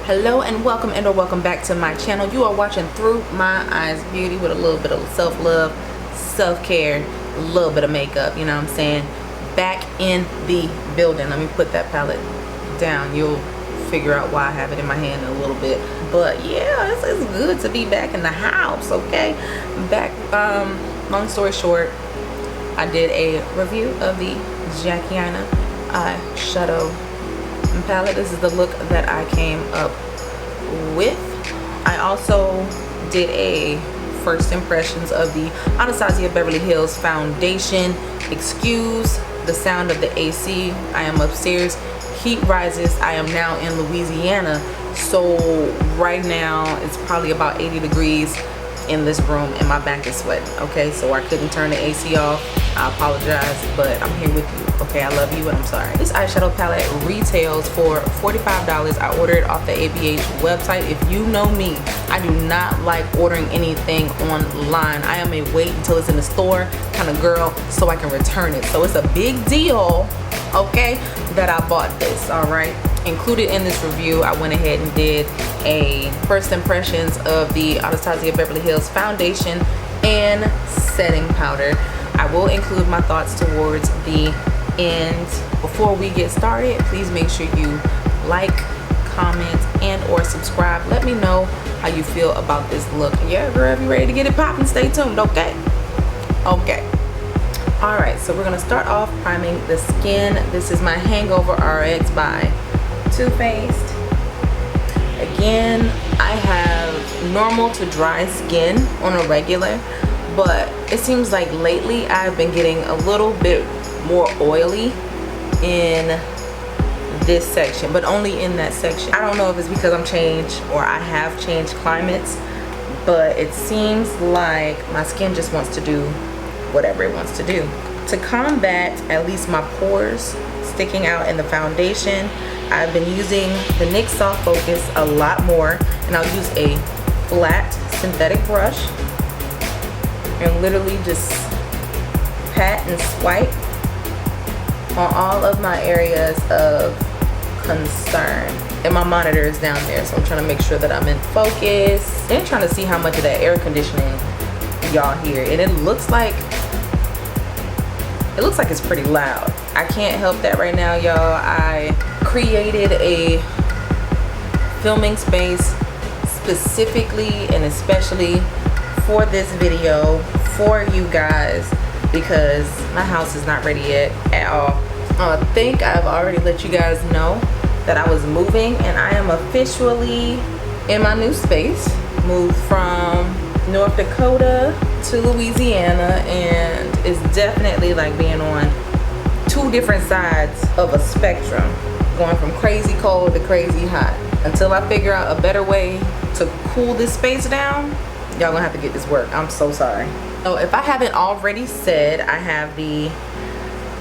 Hello and welcome back to my channel. You are watching Through My Eyes Beauty with a little bit of self-love, self-care, a little bit of makeup, you know what I'm saying? Back in the building. Let me put that palette down. You'll figure out why I have it in my hand in a little bit. But yeah, it's good to be back in the house, okay? Back, long story short, I did a review of the JaCkIe AiNa eyeshadow palette. This is the look that I came up with. I also did a first impressions of the Anastasia Beverly Hills foundation. Excuse the sound of the AC. I am upstairs. Heat rises. I am now in Louisiana, so right now it's probably about 80 degrees in this room and my back is sweating. Okay, so I couldn't turn the AC off. I apologize, but I'm here with you. Okay, I love you and I'm sorry. This eyeshadow palette retails for $45. I ordered it off the ABH website. If you know me, I do not like ordering anything online. I am a wait until it's in the store kind of girl so I can return it. So it's a big deal, okay, that I bought this. All right, included in this review, I went ahead and did a first impressions of the Anastasia Beverly Hills foundation and setting powder. I will include my thoughts towards the end. Before we get started, please make sure you like, comment, and or subscribe. Let me know how you feel about this look. Yeah, girl, if you're ready to get it popping, stay tuned, okay? Okay. All right, so we're gonna start off priming the skin. This is my Hangover RX by Too Faced. Again, I have normal to dry skin on a regular, but it seems like lately I've been getting a little bit more oily in this section, but only in that section. I don't know if it's because I'm changed or I have changed climates, but it seems like my skin just wants to do whatever it wants to do. To combat at least my pores sticking out in the foundation, I've been using the NYX Soft Focus a lot more, and I'll use a flat synthetic brush and literally just pat and swipe on all of my areas of concern. And my monitor is down there, so I'm trying to make sure that I'm in focus and trying to see how much of that air conditioning y'all hear. And it looks like it's pretty loud. I can't help that right now, y'all. I created a filming space specifically and especially for this video for you guys because my house is not ready yet at all. I think I've already let you guys know that I was moving, and I am officially in my new space. Moved from North Dakota to Louisiana, and it's definitely like being on two different sides of a spectrum, going from crazy cold to crazy hot. Until I figure out a better way to cool this space down, y'all gonna have to get this work. I'm so sorry. So if I haven't already said, I have the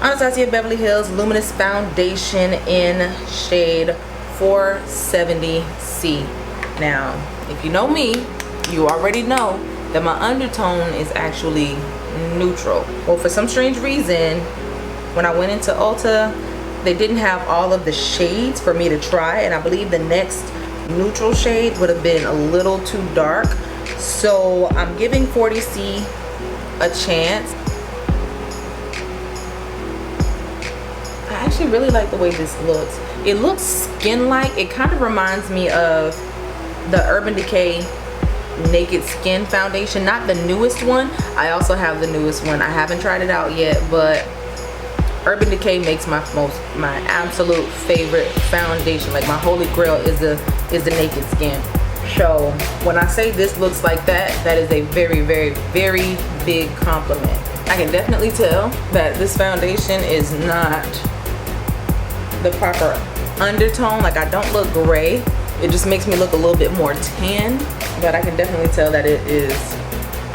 Anastasia Beverly Hills Luminous Foundation in shade 470C. Now, if you know me, you already know that my undertone is actually neutral. Well, for some strange reason, when I went into Ulta, they didn't have all of the shades for me to try, and I believe the next neutral shade would have been a little too dark. So I'm giving 40C a chance. I actually really like the way this looks. It looks skin-like. It kind of reminds me of the Urban Decay Naked Skin foundation, not the newest one. I also have the newest one. I haven't tried it out yet, but Urban Decay makes my absolute favorite foundation. Like my holy grail is the Naked Skin. So when I say this looks like that, that is a very, very, very big compliment. I can definitely tell that this foundation is not the proper undertone. Like I don't look gray. It just makes me look a little bit more tan, but I can definitely tell that it is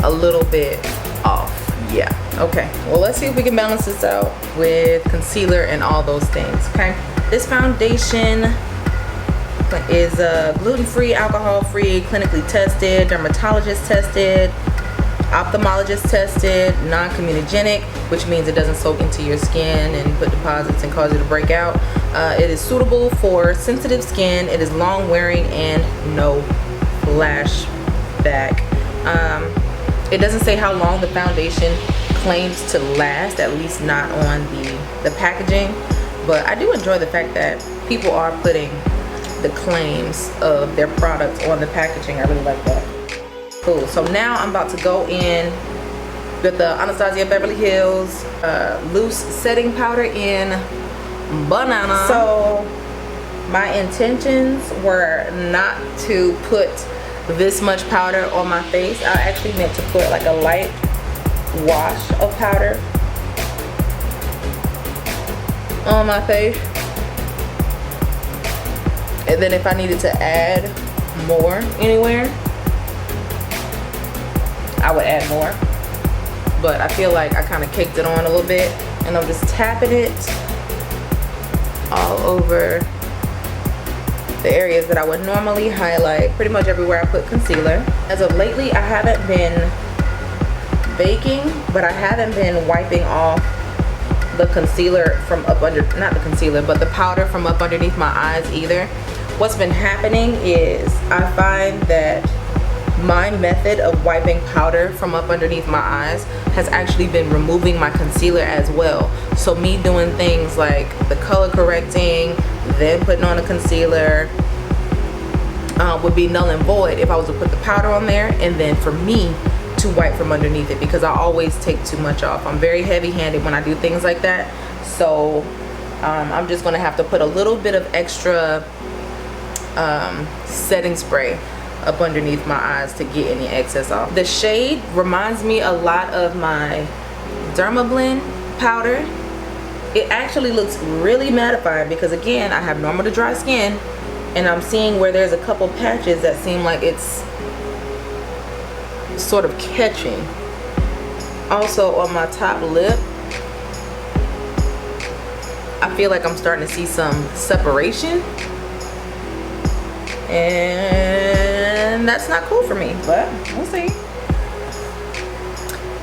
a little bit off. Yeah, okay. Well, let's see if we can balance this out with concealer and all those things, okay? This foundation is gluten-free, alcohol-free, clinically tested, dermatologist tested, ophthalmologist tested, non-comedogenic, which means it doesn't soak into your skin and put deposits and cause you to break out. It is suitable for sensitive skin. It is long wearing and no flashback. It doesn't say how long the foundation claims to last, at least not on the packaging, but I do enjoy the fact that people are putting the claims of their products on the packaging. I really like that. Cool. So now I'm about to go in with the Anastasia Beverly Hills loose setting powder in banana. So my intentions were not to put this much powder on my face. I actually meant to put like a light wash of powder on my face, and then if I needed to add more anywhere, I would add more. But I feel like I kind of caked it on a little bit, and I'm just tapping it all over the areas that I would normally highlight, pretty much everywhere I put concealer. As of lately, I haven't been baking, but I haven't been wiping off the concealer from up under, not the concealer, but the powder from up underneath my eyes either. What's been happening is I find that my method of wiping powder from up underneath my eyes has actually been removing my concealer as well. So me doing things like the color correcting, then putting on a concealer would be null and void if I was to put the powder on there and then for me to wipe from underneath it, because I always take too much off. I'm very heavy-handed when I do things like that. So I'm just gonna have to put a little bit of extra setting spray up underneath my eyes to get any excess off. The shade reminds me a lot of my Dermablend powder. It actually looks really mattifying because again, I have normal to dry skin, and I'm seeing where there's a couple patches that seem like it's sort of catching. Also on my top lip, I feel like I'm starting to see some separation, and that's not cool for me, but we'll see.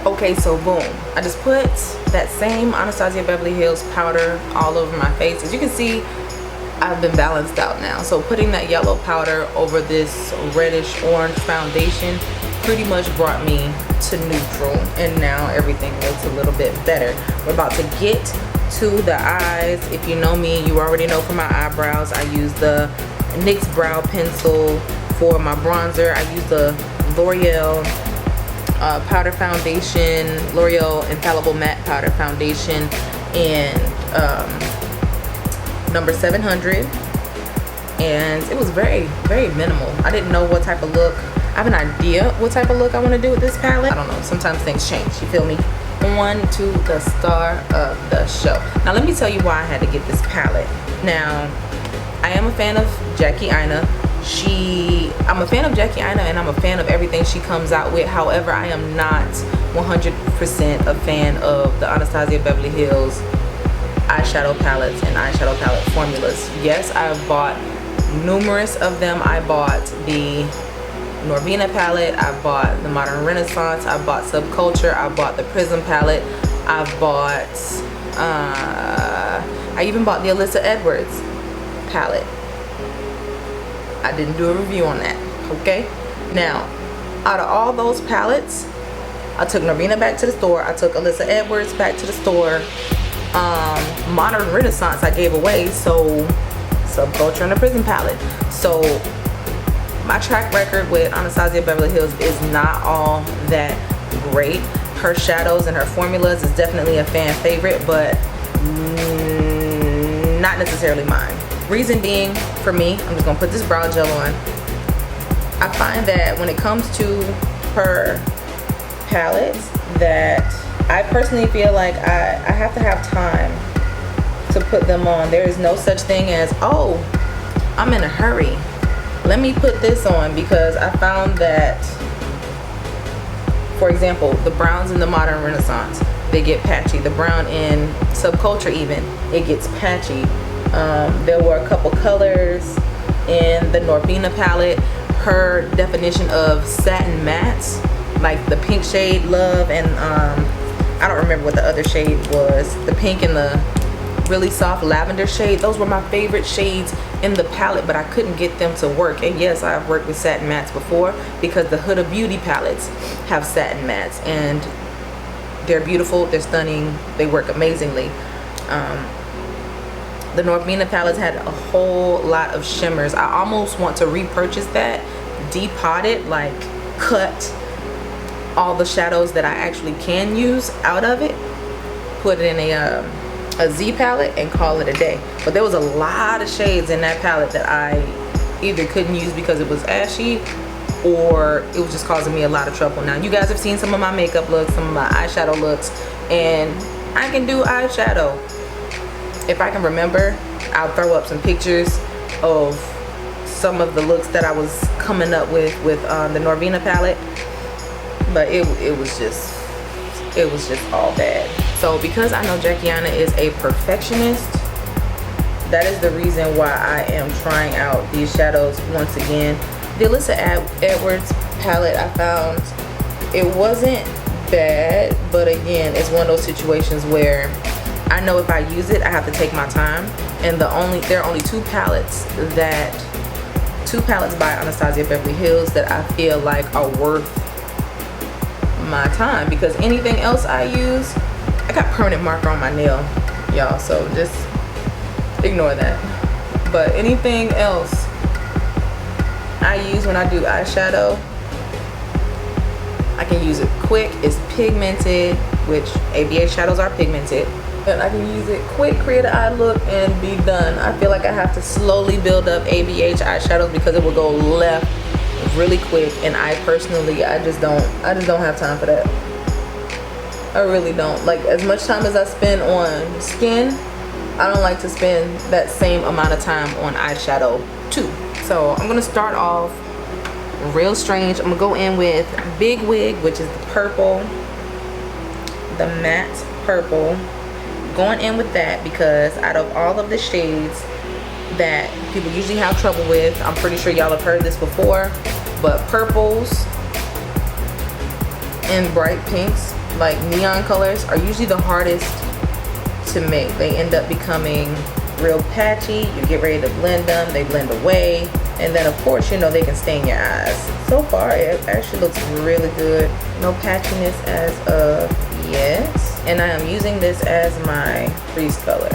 Okay, so boom, I just put that same Anastasia Beverly Hills powder all over my face. As you can see, I've been balanced out now. So putting that yellow powder over this reddish orange foundation pretty much brought me to neutral, and now everything looks a little bit better. We're about to get to the eyes. If you know me, you already know for my eyebrows, I use the NYX brow pencil. For my bronzer, I use the L'Oreal powder foundation, L'Oreal Infallible Matte Powder Foundation, and number 700. And it was very, very minimal. I didn't know what type of look. I have an idea what type of look I want to do with this palette. I don't know. Sometimes things change. You feel me? On to the star of the show. Now let me tell you why I had to get this palette. Now, I am a fan of JaCkIe AiNa. I'm a fan of JaCkIe AiNa, and I'm a fan of everything she comes out with. However, I am not 100% a fan of the Anastasia Beverly Hills eyeshadow palettes and eyeshadow palette formulas. Yes, I've bought numerous of them. I bought the Norvina palette, I bought the Modern Renaissance, I bought Subculture, I bought the Prism palette, I bought, I even bought the Alyssa Edwards palette. I didn't do a review on that, okay? Now, out of all those palettes, I took Norvina back to the store, I took Alyssa Edwards back to the store, Modern Renaissance I gave away, so Subculture and the Prism palette. So my track record with Anastasia Beverly Hills is not all that great. Her shadows and her formulas is definitely a fan favorite, but not necessarily mine. Reason being, for me, I'm just gonna put this brow gel on. I find that when it comes to her palettes, that I personally feel like I have to have time to put them on. There is no such thing as, oh, I'm in a hurry, let me put this on, because I found that, for example, the browns in the Modern Renaissance, they get patchy. The brown in Subculture even, it gets patchy. There were a couple colors in the Norvina palette. Her definition of satin mattes, like the pink shade Love, and I don't remember what the other shade was, the pink and the really soft lavender shade. Those were my favorite shades in the palette, but I couldn't get them to work. And yes, I've worked with satin mattes before, because the Huda Beauty palettes have satin mattes, and they're beautiful, they're stunning, they work amazingly. The Norvina palettes had a whole lot of shimmers. I almost want to repurchase that, depot it, like cut all the shadows that I actually can use out of it, put it in a Z palette and call it a day. But there was a lot of shades in that palette that I either couldn't use because it was ashy, or it was just causing me a lot of trouble. Now you guys have seen some of my makeup looks, some of my eyeshadow looks, and I can do eyeshadow. If I can remember, I'll throw up some pictures of some of the looks that I was coming up with the Norvina palette, but it was just all bad. So because I know AiNa is a perfectionist, that is the reason why I am trying out these shadows once again. The Alyssa Edwards palette, I found it wasn't bad, but again, it's one of those situations where I know if I use it, I have to take my time. And there are only two palettes by Anastasia Beverly Hills that I feel like are worth my time, because anything else I use, I got permanent marker on my nail, y'all, so just ignore that. But anything else I use when I do eyeshadow, I can use it quick. It's pigmented, which ABH shadows are pigmented, and I can use it quick, create an eye look, and be done. I feel like I have to slowly build up ABH eyeshadows because it will go left really quick, and I personally, I just don't have time for that. I really don't. Like, as much time as I spend on skin, I don't like to spend that same amount of time on eyeshadow too. So I'm gonna start off real strange. I'm gonna go in with Big Wig, which is the purple, the matte purple. Going in with that because out of all of the shades that people usually have trouble with, I'm pretty sure y'all have heard this before, but purples and bright pinks, like neon colors, are usually the hardest to make. They end up becoming real patchy. You get ready to blend them, they blend away, and then of course, you know, they can stain your eyes. So far it actually looks really good. No patchiness as of yet, and I am using this as my crease color.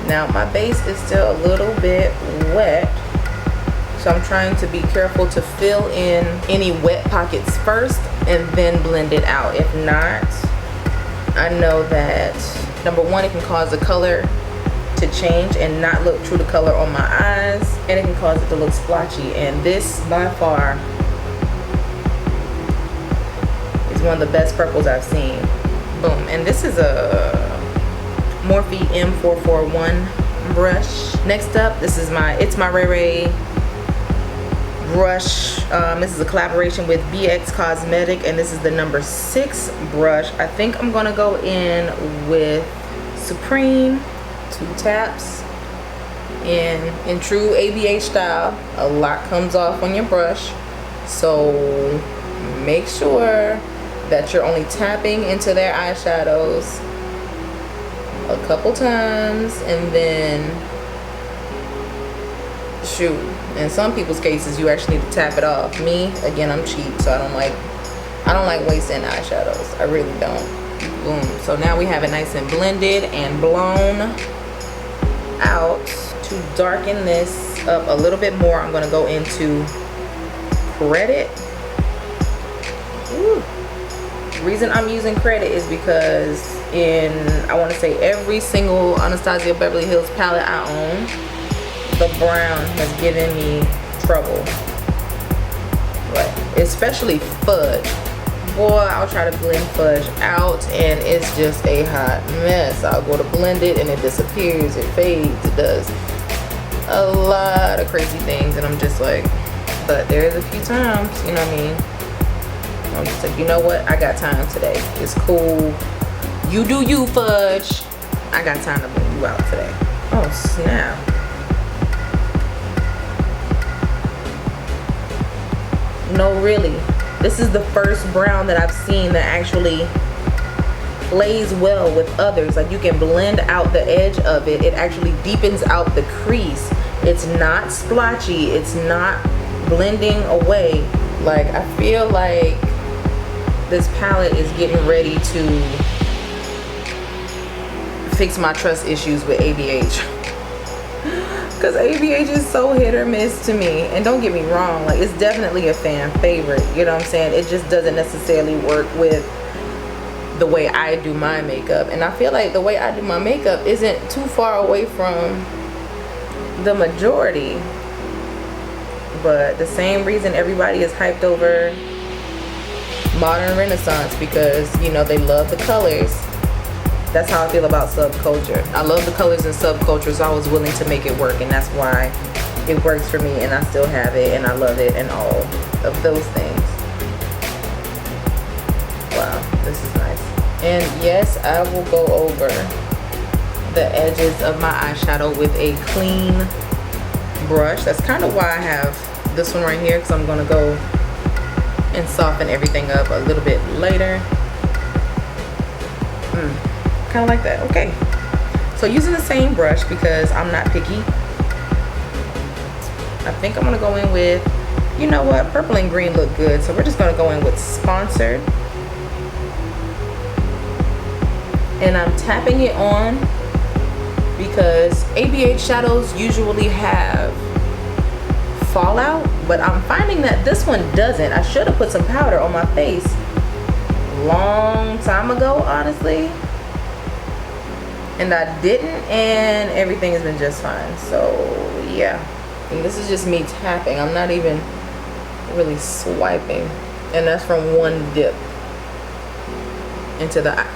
Now my base is still a little bit wet, so I'm trying to be careful to fill in any wet pockets first and then blend it out. If not, I know that number one, it can cause the color to change and not look true to color on my eyes, and it can cause it to look splotchy, and this by far is one of the best purples I've seen. Boom. And this is a Morphe M441 brush. Next up, this is it's my Ray Ray brush. This is a collaboration with BX Cosmetic, and this is the number 6 brush. I think I'm gonna go in with Supreme, 2 taps. In true ABH style, a lot comes off on your brush, so make sure that you're only tapping into their eyeshadows a couple times, and then shoot, in some people's cases you actually need to tap it off. Me, again, I'm cheap, so I don't like wasting eyeshadows. I really don't. Boom. So now we have it nice and blended and blown out. To darken this up a little bit more, I'm gonna go into Credit. Ooh. The reason I'm using Credit is because I want to say every single Anastasia Beverly Hills palette I own, the brown has given me trouble. Like, especially Fudge. Boy, I'll try to blend Fudge out and it's just a hot mess. I'll go to blend it and it disappears, it fades, it does a lot of crazy things, and I'm just like, but there's a few times, you know what I mean? I'm just like, you know what? I got time today. It's cool. You do you, Fudge. I got time to blend you out today. Oh, snap. No, really. This is the first brown that I've seen that actually plays well with others. Like you can blend out the edge of it. It actually deepens out the crease. It's not splotchy. It's not blending away. Like I feel like this palette is getting ready to fix my trust issues with ABH. Because ABH is so hit or miss to me. And don't get me wrong, like it's definitely a fan favorite. You know what I'm saying? It just doesn't necessarily work with the way I do my makeup. And I feel like the way I do my makeup isn't too far away from the majority. But the same reason everybody is hyped over modern renaissance, because you know they love the colors. That's how I feel about subculture. I love the colors in subculture, so I was willing to make it work, and that's why it works for me, and I still have it, and I love it, and all of those things. Wow, this is nice. And yes, I will go over the edges of my eyeshadow with a clean brush. That's kind of why I have this one right here, because I'm going to go and soften everything up a little bit later. Kind of like that. Okay, so using the same brush because I'm not picky, I think I'm gonna go in with, you know what, purple and green look good, so we're just gonna go in with Sponsored, and I'm tapping it on because ABH shadows usually have fallout, but I'm finding that this one doesn't. I should have put some powder on my face long time ago, honestly, and I didn't, and everything has been just fine. So yeah, and this is just me tapping. I'm not even really swiping, and that's from one dip into the eye.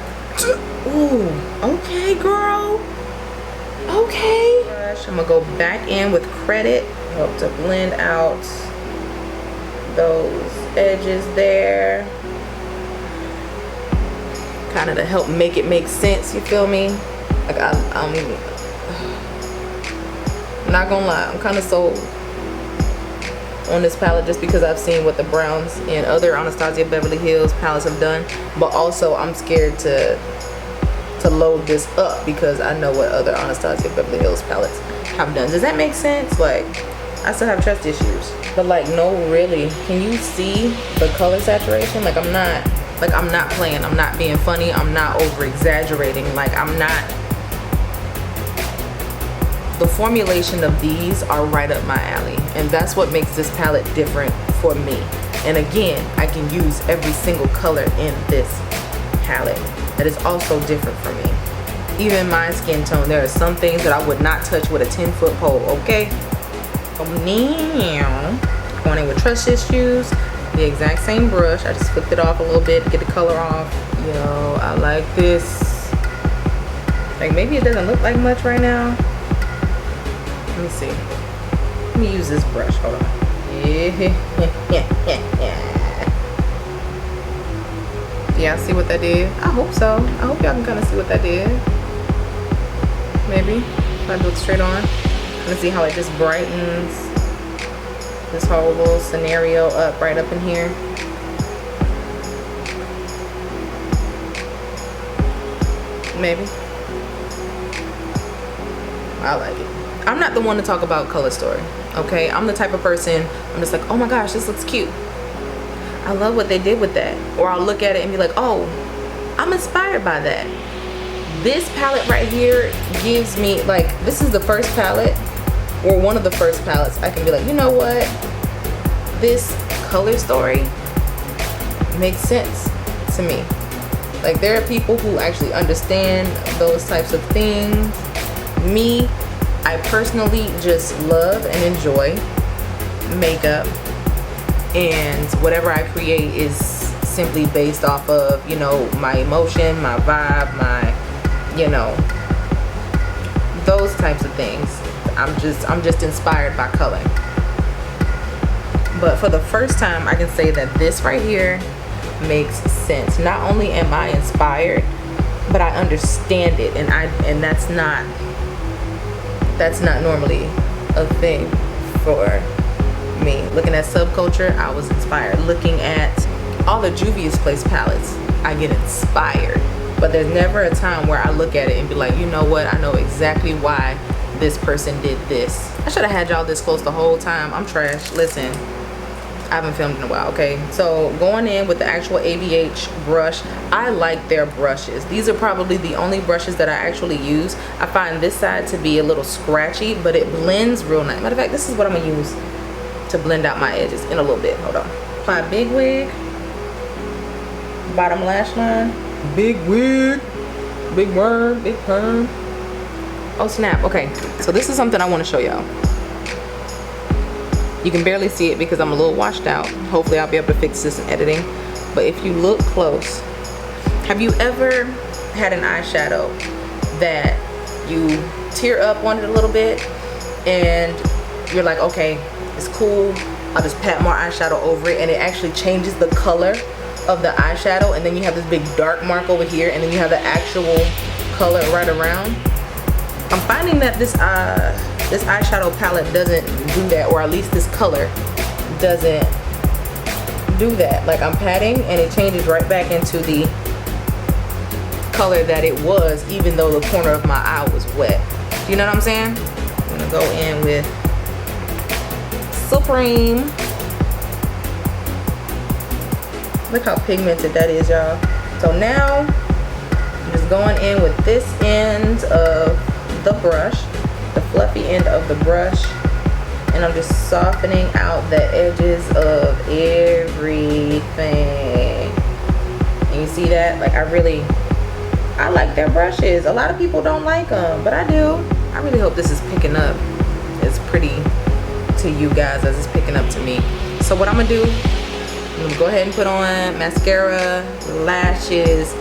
Ooh, okay girl, okay. I'm gonna go back in with Credit, help to blend out those edges there, kind of to help make it make sense, you feel me? Like I'm not gonna lie, I'm kind of sold on this palette just because I've seen what the browns and other Anastasia Beverly Hills palettes have done, but also I'm scared to load this up because I know what other Anastasia Beverly Hills palettes have done. Does that make sense? Like I still have trust issues, but like no, really, can you see the color saturation? Like I'm not playing, I'm not being funny, I'm not over exaggerating, like I'm not. The formulation of these are right up my alley, and that's what makes this palette different for me. And again, I can use every single color in this palette. That is also different for me. Even my skin tone, there are some things that I would not touch with a 10-foot pole, okay? So now, going in with trust issues, the exact same brush. I just flipped it off a little bit to get the color off. Yo, I like this. Like maybe it doesn't look like much right now. Let me see. Let me use this brush. Hold on. Yeah, see what that did? I hope so. I hope y'all can kind of see what that did. Maybe if I do it straight on. Let's see how it just brightens this whole little scenario up right up in here. Maybe. I like it. I'm not the one to talk about color story, okay? I'm the type of person, I'm just like, oh my gosh, this looks cute. I love what they did with that. Or I'll look at it and be like, oh, I'm inspired by that. This palette right here gives me, like, this is the first palette, or one of the first palettes, I can be like, you know what? This color story makes sense to me. Like, there are people who actually understand those types of things. Me, I personally just love and enjoy makeup, and whatever I create is simply based off of, you know, my emotion, my vibe, my, you know, those types of things. I'm just inspired by color. But for the first time, I can say that this right here makes sense. Not only am I inspired, but I understand it, and that's not normally a thing for me. Looking at Subculture, I was inspired. Looking at all the Juvia's Place palettes, I get inspired. but there's never a time where I look at it and be like, you know what, I know exactly why this person did this. I should have had y'all this close the whole time. I'm trash. Listen, I haven't filmed in a while. Okay, so going in with the actual ABH brush, I like their brushes. These are probably the only brushes that I actually use. I find this side to be a little scratchy, but it blends real nice. Matter of fact, this is what I'm gonna use to blend out my edges in a little bit. Hold on. Apply big wig, bottom lash line, big wig, big word, big perm. Oh snap. Okay, so this is something I want to show y'all. You can barely see it because I'm a little washed out. Hopefully I'll be able to fix this in editing. But if you look close, have you ever had an eyeshadow that you tear up on it a little bit and you're like, okay, it's cool, I'll just pat more eyeshadow over it, and it actually changes the color of the eyeshadow, and then you have this big dark mark over here, and then you have the actual color right around? I'm finding that this eyeshadow palette doesn't do that, or at least this color doesn't do that. Like, I'm patting and it changes right back into the color that it was, even though the corner of my eye was wet. You know what I'm saying? I'm gonna go in with Supreme. Look how pigmented that is, y'all. So now I'm just going in with this end of the brush, the fluffy end of the brush, and I'm just softening out the edges of everything. And you see that? Like, I like their brushes. A lot of people don't like them, but I do. I really hope this is picking up as pretty to you guys as it's picking up to me. So what I'm gonna do, I'm gonna go ahead and put on mascara, lashes.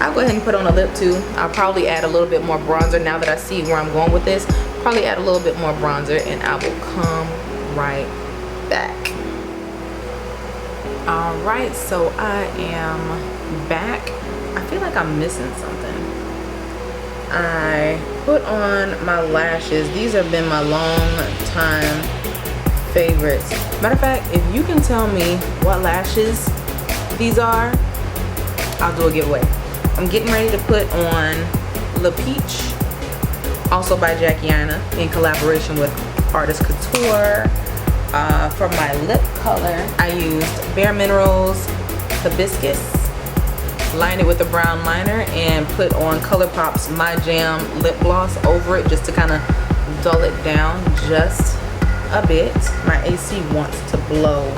I'll go ahead and put on a lip too. I'll probably add a little bit more bronzer now that I see where I'm going with this. Probably add a little bit more bronzer, and I will come right back. All right, so I am back. I feel like I'm missing something. I put on my lashes. These have been my long time favorites. Matter of fact, if you can tell me what lashes these are, I'll do a giveaway. I'm getting ready to put on Le Peach, also by JaCkIe in collaboration with Artist Couture. For my lip color, I used Bare Minerals Hibiscus, lined it with a brown liner, and put on ColourPop's My Jam lip gloss over it just to kind of dull it down just a bit. My AC wants to blow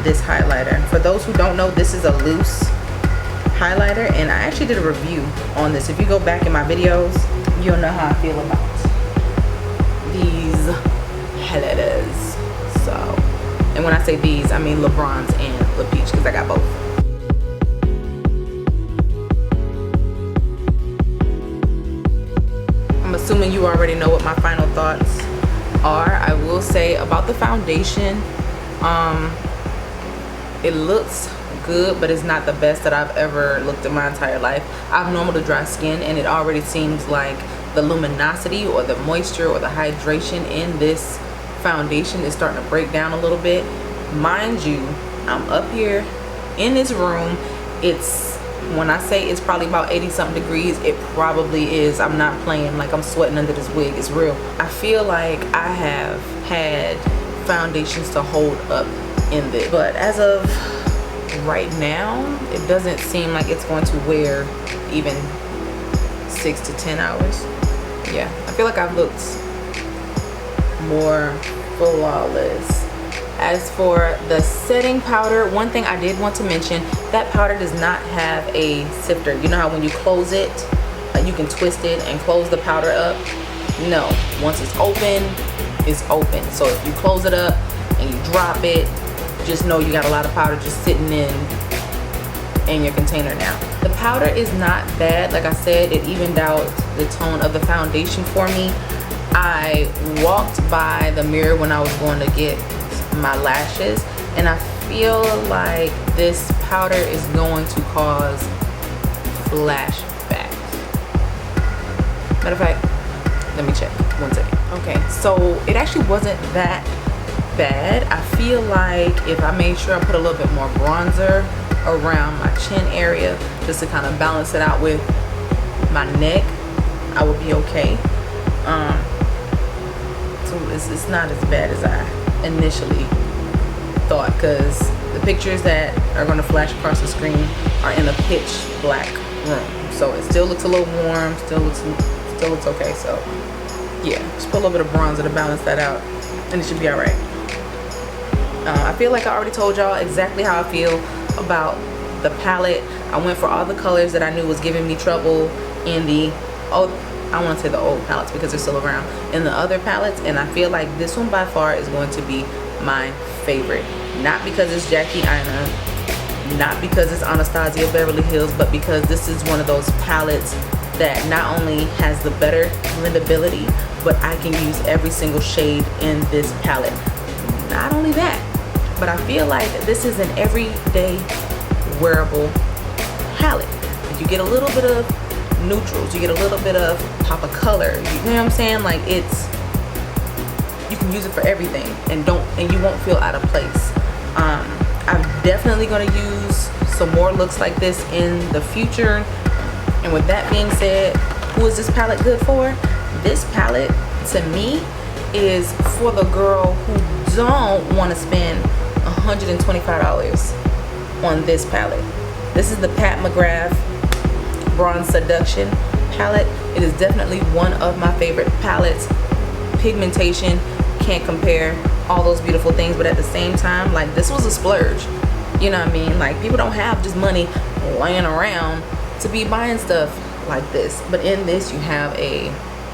this highlighter. For those who don't know, this is a loose highlighter, and I actually did a review on this. If you go back in my videos, you'll know how I feel about these highlighters. So, and when I say these, I mean LeBron's and Le Peach, because I got both. I'm assuming you already know what my final thoughts are. I will say about the foundation, it looks good, but it's not the best that I've ever looked in my entire life. I've normally dry skin, and it already seems like the luminosity or the moisture or the hydration in this foundation is starting to break down a little bit. Mind you, I'm up here in this room. It's, when I say it's probably about 80 something degrees, it probably is. I'm not playing. Like, I'm sweating under this wig. It's real. I feel like I have had foundations to hold up in this, but as of right now, it doesn't seem like it's going to wear even 6 to 10 hours. Yeah, I feel like I've looked more flawless. As for the setting powder, one thing I did want to mention, that powder does not have a sifter. You know how when you close it, you can twist it and close the powder up? No, once it's open, it's open. So if you close it up and you drop it, just know you got a lot of powder just sitting in your container now. The powder is not bad. Like I said, it evened out the tone of the foundation for me. I walked by the mirror when I was going to get my lashes, and I feel like this powder is going to cause flashbacks. Matter of fact, let me check 1 second. Okay, so it actually wasn't that bad. I feel like if I made sure I put a little bit more bronzer around my chin area just to kind of balance it out with my neck, I would be okay. So it's not as bad as I initially thought, because the pictures that are going to flash across the screen are in a pitch black room, so it still looks a little warm, still looks okay. So yeah, just put a little bit of bronzer to balance that out and it should be all right. I feel like I already told y'all exactly how I feel about the palette. I went for all the colors that I knew was giving me trouble in the I want to say the old palettes because they're still around, in the other palettes, and I feel like this one by far is going to be my favorite. Not because it's JaCkIe AiNa, not because it's Anastasia Beverly Hills, but because this is one of those palettes that not only has the better blendability, but I can use every single shade in this palette. Not only that, but I feel like this is an everyday wearable palette. You get a little bit of neutrals, you get a little bit of pop of color, you know what I'm saying? Like, it's, you can use it for everything and you won't feel out of place. I'm definitely going to use some more looks like this in the future. And with that being said, who is this palette good for? This palette to me is for the girl who don't want to spend $125 on this palette. This is the Pat McGrath Bronze Seduction palette. It is definitely one of my favorite palettes. Pigmentation can't compare, all those beautiful things, but at the same time, like, this was a splurge, you know what I mean? Like, people don't have just money laying around to be buying stuff like this, but in this you have a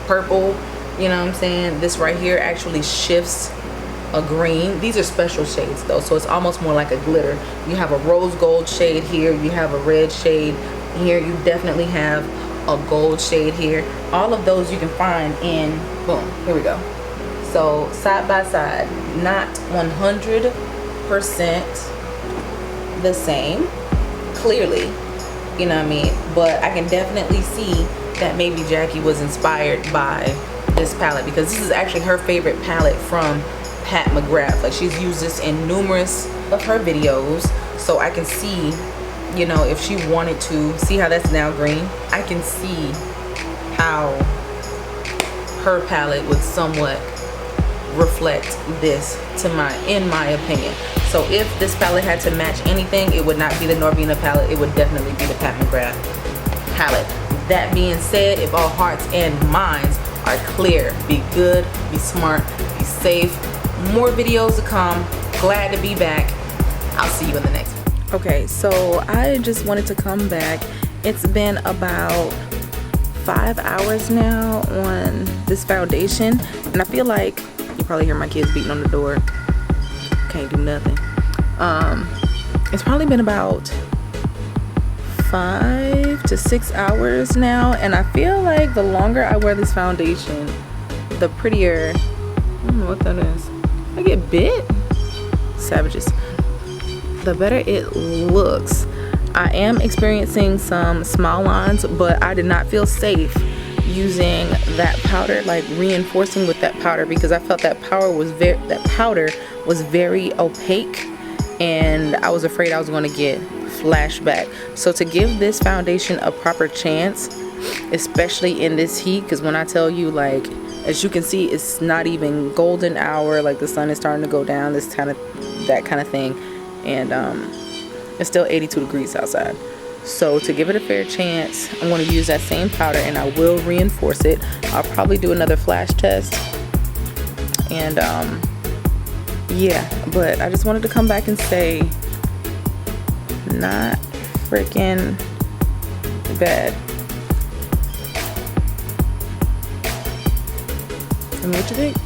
purple, you know what I'm saying? This right here actually shifts a green. These are special shades though, so it's almost more like a glitter. You have a rose gold shade here, you have a red shade here, you definitely have a gold shade here. All of those you can find in, boom, here we go. So side by side, not 100% the same, clearly, you know what I mean, but I can definitely see that maybe JaCkIe was inspired by this palette, because this is actually her favorite palette from Pat McGrath. Like, she's used this in numerous of her videos, so I can see, you know, if she wanted to see how that's now green, I can see how her palette would somewhat reflect this in my opinion. So if this palette had to match anything, it would not be the Norvina palette, it would definitely be the Pat McGrath palette. That being said, if all hearts and minds are clear, be good, be smart, be safe. More videos to come. Glad to be back. I'll see you in the next one. Okay, so I just wanted to come back. It's been about 5 hours now on this foundation, and I feel like you probably hear my kids beating on the door. Can't do nothing. It's probably been about 5 to 6 hours now, and I feel like the longer I wear this foundation, the prettier. I don't know what that is. I get bit? Savages. The better it looks. I am experiencing some smile lines, but I did not feel safe using that powder, like reinforcing with that powder, because I felt that powder was very opaque, and I was afraid I was going to get flashback. So to give this foundation a proper chance, especially in this heat, because when I tell you, like, as you can see, it's not even golden hour, like the sun is starting to go down, that kind of thing, and it's still 82 degrees outside. So to give it a fair chance, I'm going to use that same powder, and I will reinforce it. I'll probably do another flash test, and yeah, but I just wanted to come back and say, not freaking bad. Tell me what you think.